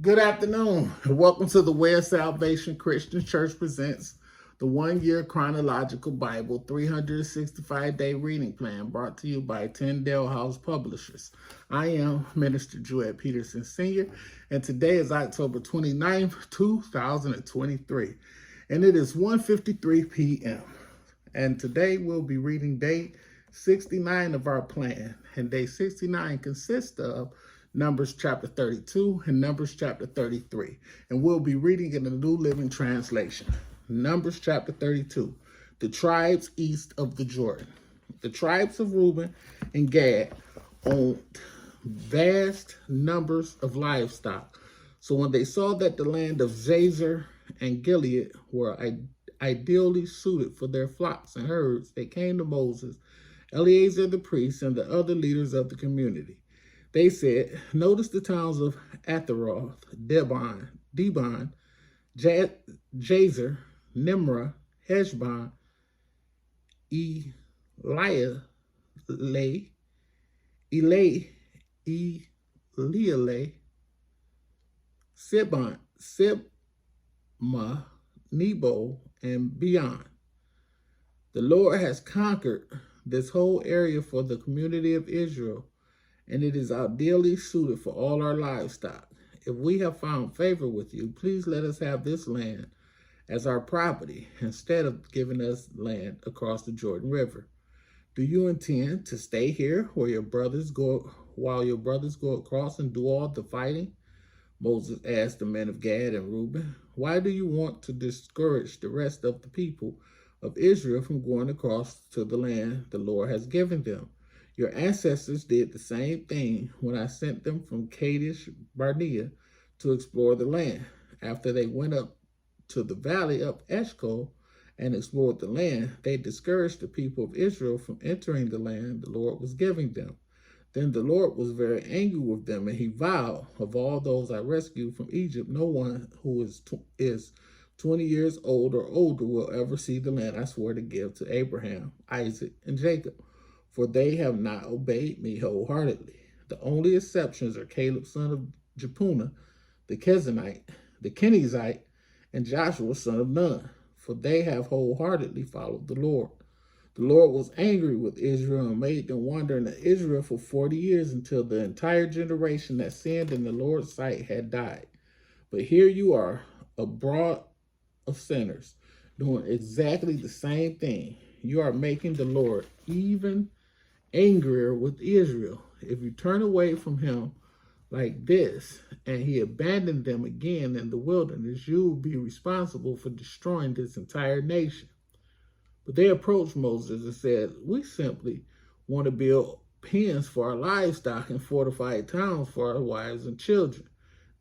Good afternoon. Welcome to the Way of Salvation Christian Church presents the 1-year Chronological Bible 365-day reading plan brought to you by Tyndale House Publishers. I am Minister Jewett Peterson Sr. and today is October 29th, 2023 and it is 1:53 p.m. And today we'll be reading day 69 of our plan, and day 69 consists of Numbers chapter 32 and Numbers chapter 33. And we'll be reading in the New Living Translation. Numbers chapter 32, the tribes east of the Jordan. The tribes of Reuben and Gad owned vast numbers of livestock. So when they saw that the land of Jazer and Gilead were ideally suited for their flocks and herds, they came to Moses, Eleazar the priest, and the other leaders of the community. They said, notice the towns of Atharoth, Dibon, Jazer, Nimrah, Heshbon, Eleale, Sibma, Nebo, and beyond. The Lord has conquered this whole area for the community of Israel, and it is ideally suited for all our livestock. If we have found favor with you, please let us have this land as our property instead of giving us land across the Jordan River. Do you intend to stay here while your brothers go across and do all the fighting? Moses asked the men of Gad and Reuben. Why do you want to discourage the rest of the people of Israel from going across to the land the Lord has given them? Your ancestors did the same thing when I sent them from Kadesh Barnea to explore the land. After they went up to the valley of Eshcol and explored the land, they discouraged the people of Israel from entering the land the Lord was giving them. Then the Lord was very angry with them, and he vowed, of all those I rescued from Egypt, no one who is 20 years old or older will ever see the land I swore to give to Abraham, Isaac, and Jacob, for they have not obeyed me wholeheartedly. The only exceptions are Caleb, son of Jephunneh, the Kenizzite, and Joshua, son of Nun, for they have wholeheartedly followed the Lord. The Lord was angry with Israel and made them wander in Israel for 40 years until the entire generation that sinned in the Lord's sight had died. But here you are, abroad of sinners, doing exactly the same thing. You are making the Lord even angrier with Israel. If you turn away from him like this and he abandoned them again in the wilderness, you will be responsible for destroying this entire nation. But they approached Moses and said, we simply want to build pens for our livestock and fortified towns for our wives and children.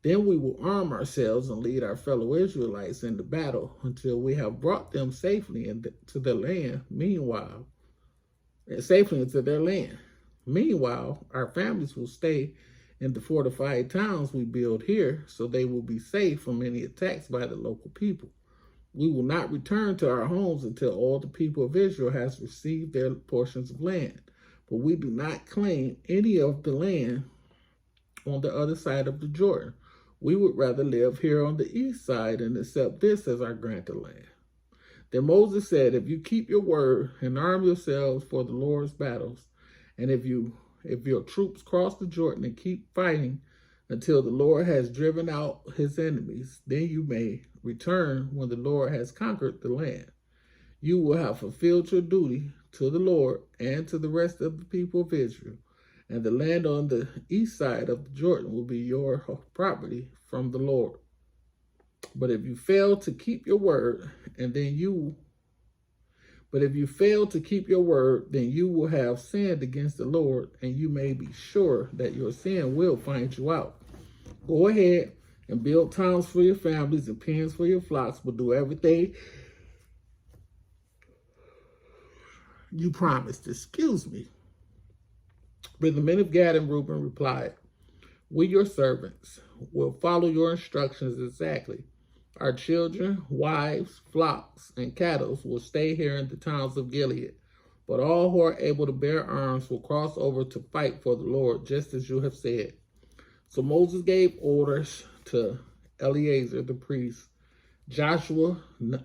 Then we will arm ourselves and lead our fellow Israelites into battle until we have brought them safely into their land. Meanwhile, our families will stay in the fortified towns we build here, so they will be safe from any attacks by the local people. We will not return to our homes until all the people of Israel has received their portions of land. But we do not claim any of the land on the other side of the Jordan. We would rather live here on the east side and accept this as our granted land. Then Moses said, if you keep your word and arm yourselves for the Lord's battles, and if your troops cross the Jordan and keep fighting until the Lord has driven out his enemies, then you may return when the Lord has conquered the land. You will have fulfilled your duty to the Lord and to the rest of the people of Israel, and the land on the east side of the Jordan will be your property from the Lord. But if you fail to keep your word, then you will have sinned against the Lord, and you may be sure that your sin will find you out. Go ahead and build towns for your families and pens for your flocks, but do everything you promised. Excuse me. But the men of Gad and Reuben replied, we, your servants, will follow your instructions exactly. Our children, wives, flocks, and cattle will stay here in the towns of Gilead. But all who are able to bear arms will cross over to fight for the Lord, just as you have said. So Moses gave orders to Eleazar the priest, Joshua,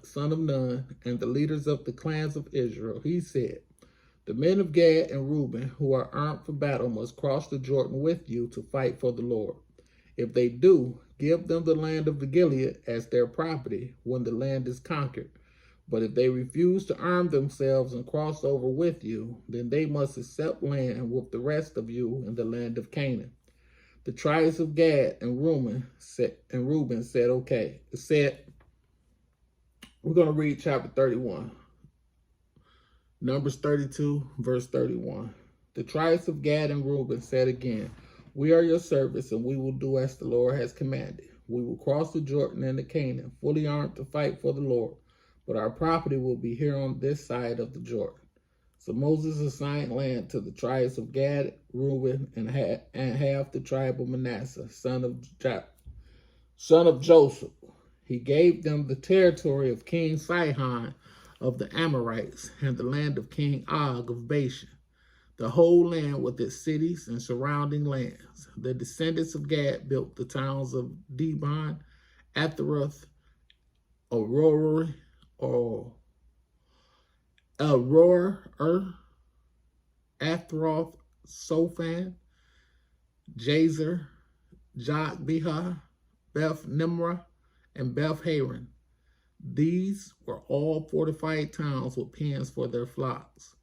son of Nun, and the leaders of the clans of Israel. He said, the men of Gad and Reuben who are armed for battle must cross the Jordan with you to fight for the Lord. If they do, give them the land of the Gilead as their property when the land is conquered. But if they refuse to arm themselves and cross over with you, then they must accept land with the rest of you in the land of Canaan. The tribes of Gad and Reuben said, okay. It said, we're going to read chapter 31. Numbers 32, verse 31. The tribes of Gad and Reuben said again, we are your servants, and we will do as the Lord has commanded. We will cross the Jordan into Canaan, fully armed to fight for the Lord, but our property will be here on this side of the Jordan. So Moses assigned land to the tribes of Gad, Reuben, and half the tribe of Manasseh, son of Joseph. He gave them the territory of King Sihon of the Amorites and the land of King Og of Bashan, the whole land with its cities and surrounding lands. The descendants of Gad built the towns of Dibon, Atharoth, Aroer, Athroth, Sophan, Jazer, Jogbeha, Beth Nimrah, and Beth Haran. These were all fortified towns with pens for their flocks.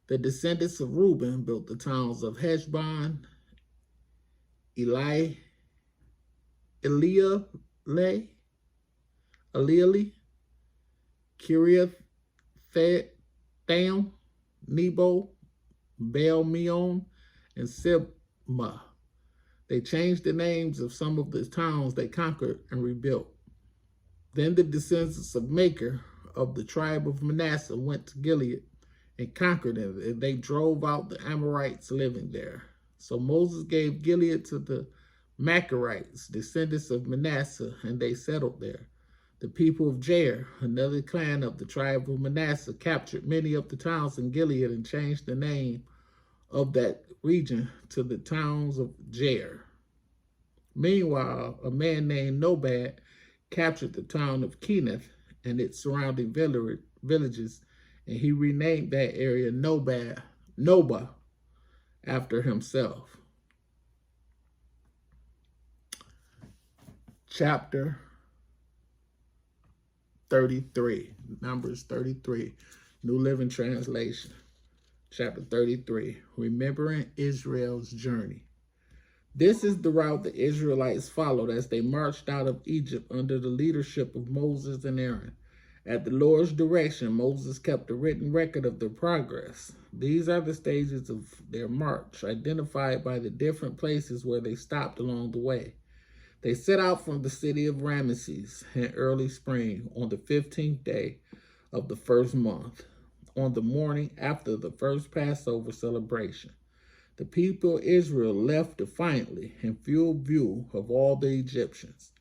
The descendants of Reuben built the towns of Heshbon, Elealeh, Kiriath-Thaim, Nebo, Baal-Meon, and Sibmah. They changed the names of some of the towns they conquered and rebuilt. Then the descendants of Machir of the tribe of Manasseh went to Gilead and conquered it, and they drove out the Amorites living there. So Moses gave Gilead to the Machirites, descendants of Manasseh, and they settled there. The people of Jair, another clan of the tribe of Manasseh, captured many of the towns in Gilead and changed the name of that region to the towns of Jair. Meanwhile, a man named Nobad captured the town of Kenath and its surrounding villages, and he renamed that area Nobah after himself. Chapter 33, Numbers 33, New Living Translation. Chapter 33, Remembering Israel's Journey. This is the route the Israelites followed as they marched out of Egypt under the leadership of Moses and Aaron. At the Lord's direction, Moses kept a written record of their progress. These are the stages of their march, identified by the different places where they stopped along the way. They set out from the city of Ramesses in early spring on the 15th day of the first month, on the morning after the first Passover celebration. The people of Israel left defiantly in full view of all the Egyptians.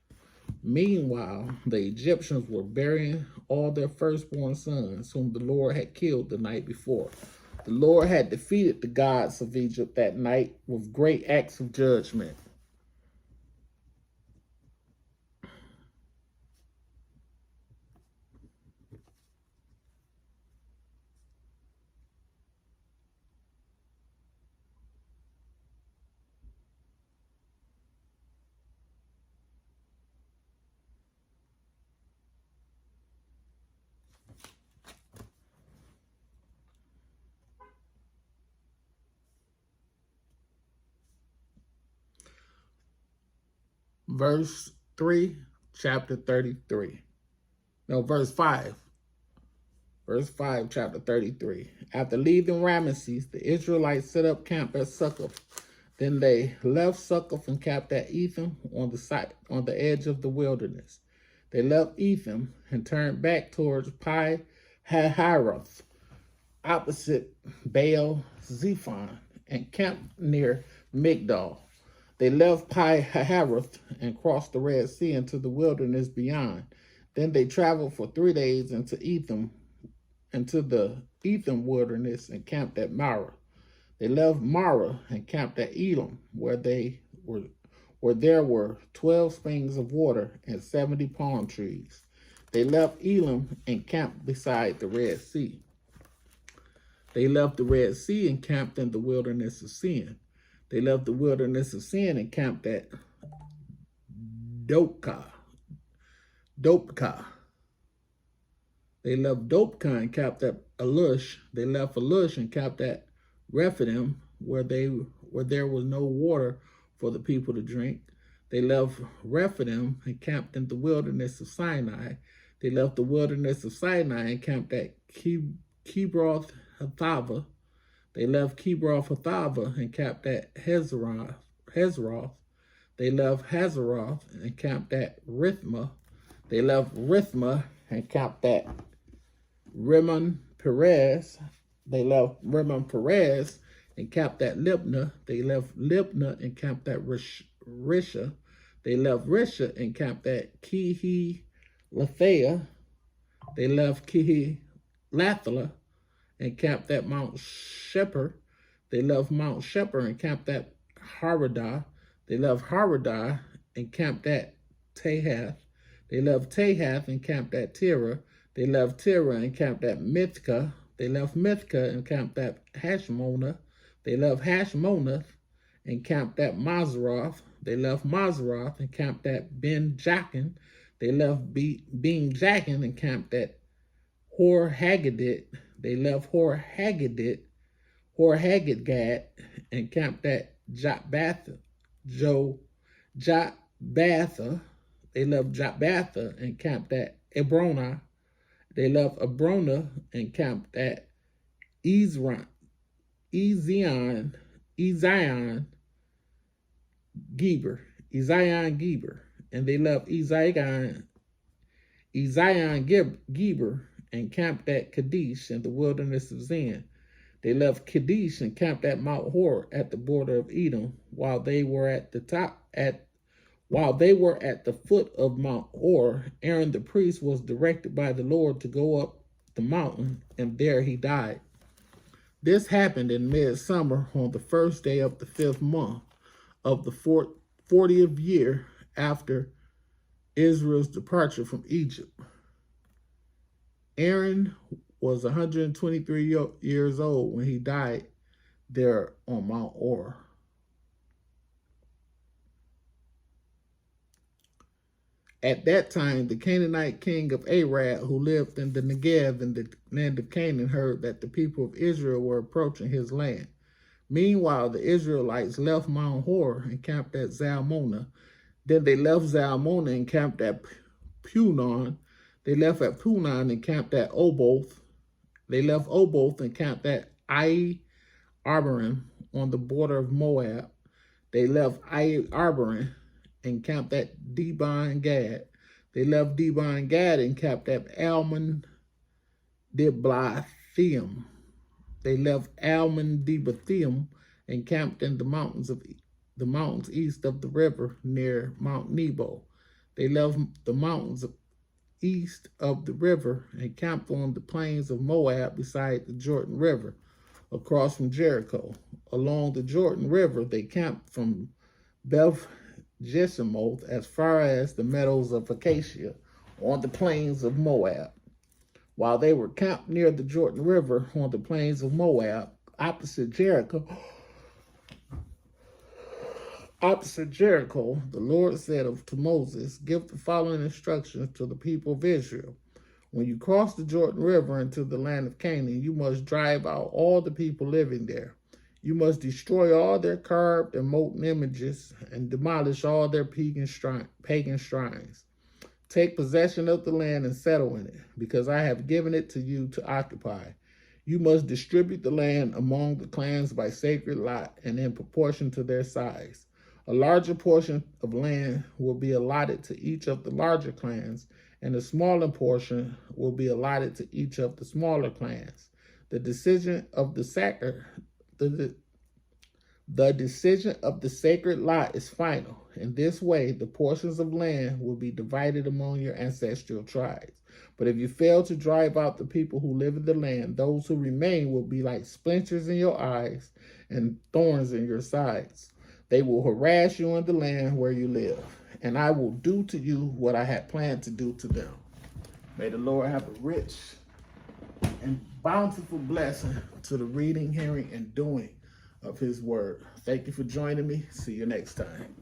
Meanwhile, the Egyptians were burying all their firstborn sons, whom the Lord had killed the night before. The Lord had defeated the gods of Egypt that night with great acts of judgment. Verse 3, chapter 33. No, verse 5. Verse 5, chapter 33. After leaving Ramesses, the Israelites set up camp at Succoth. Then they left Succoth and camped at Etham on the edge of the wilderness. They left Etham and turned back towards Pi-Hahiroth, opposite Baal-Zephon, and camped near Migdal. They left Pi-Hahiroth and crossed the Red Sea into the wilderness beyond. Then they traveled for 3 days into the Etham wilderness and camped at Marah. They left Marah and camped at Elam, where where there were 12 springs of water and 70 palm trees. They left Elim and camped beside the Red Sea. They left the Red Sea and camped in the wilderness of Sin. They left the wilderness of Sin and camped at Dopka. They left Dopka and camped at Alush. They left Alush and camped at Rephidim, where there was no water for the people to drink. They left Rephidim and camped in the wilderness of Sinai. They left the wilderness of Sinai and camped at Kibroth Hathava. They left Kibroth Hathava and camped at Hazeroth. They left Hazeroth and camped at Rithma. They left Rithma and camped at Rimmon Perez. They left Rimmon Perez and camped at Libnah. They left Libnah and camped at Risha. They left Risha and camped at Kihi Lathea. They left Kihi Lathala and camped at Mount Shepherd. They left Mount Shepherd and camped at Haradah. They left Haradah and camped at Tahath. They left Tahath and camped at Terah. They left Terah and camped at Mithka. They left Mithka and camped at Hashmonah. They left Hashmonah and camped at Mazeroth. They left Mazeroth and camped at Ben Jachin. They left Ben Jachin and camped at Hor Haggidgad. They left Hor Haggidgad and camped at Jotbatha. They left Jotbatha and camped at Ebrona. They left Ebrona and camped at Ezion Geber. And they left Ezion Geber and camped at Kadesh in the wilderness of Zin. They left Kadesh and camped at Mount Hor at the border of Edom. While they were at the foot of Mount Hor, Aaron the priest was directed by the Lord to go up the mountain, and there he died. This happened in midsummer on the first day of the 5th month of the 40th year after Israel's departure from Egypt. Aaron was 123 years old when he died there on Mount Hor. At that time, the Canaanite king of Arad, who lived in the Negev in the land of Canaan, heard that the people of Israel were approaching his land. Meanwhile, the Israelites left Mount Hor and camped at Zalmonah. Then they left Zalmonah and camped at Punon. They left at Punon and camped at Oboth. They left Oboth and camped at Arbarim on the border of Moab. They left Arbarim and camped at Dibon Gad. They left Dibon Gad and camped at Almon Diblathaim. They left Almon Diblathaim and camped in the mountains east of the river near Mount Nebo. They left the mountains east of the river and camped on the plains of Moab beside the Jordan River, across from Jericho. Along the Jordan River, they camped from Beth Jeshimoth as far as the meadows of Acacia on the plains of Moab. While they were camped near the Jordan River on the plains of Moab, opposite Jericho, the Lord said to Moses, "Give the following instructions to the people of Israel. When you cross the Jordan River into the land of Canaan, you must drive out all the people living there. You must destroy all their carved and molten images and demolish all their pagan shrines. Take possession of the land and settle in it, because I have given it to you to occupy. You must distribute the land among the clans by sacred lot and in proportion to their size. A larger portion of land will be allotted to each of the larger clans, and a smaller portion will be allotted to each of the smaller clans. The decision of the sacred lot is final. In this way, the portions of land will be divided among your ancestral tribes. But if you fail to drive out the people who live in the land, those who remain will be like splinters in your eyes and thorns in your sides. They will harass you in the land where you live, and I will do to you what I had planned to do to them. May the Lord have a rich and bountiful blessing to the reading, hearing, and doing of his word. Thank you for joining me. See you next time.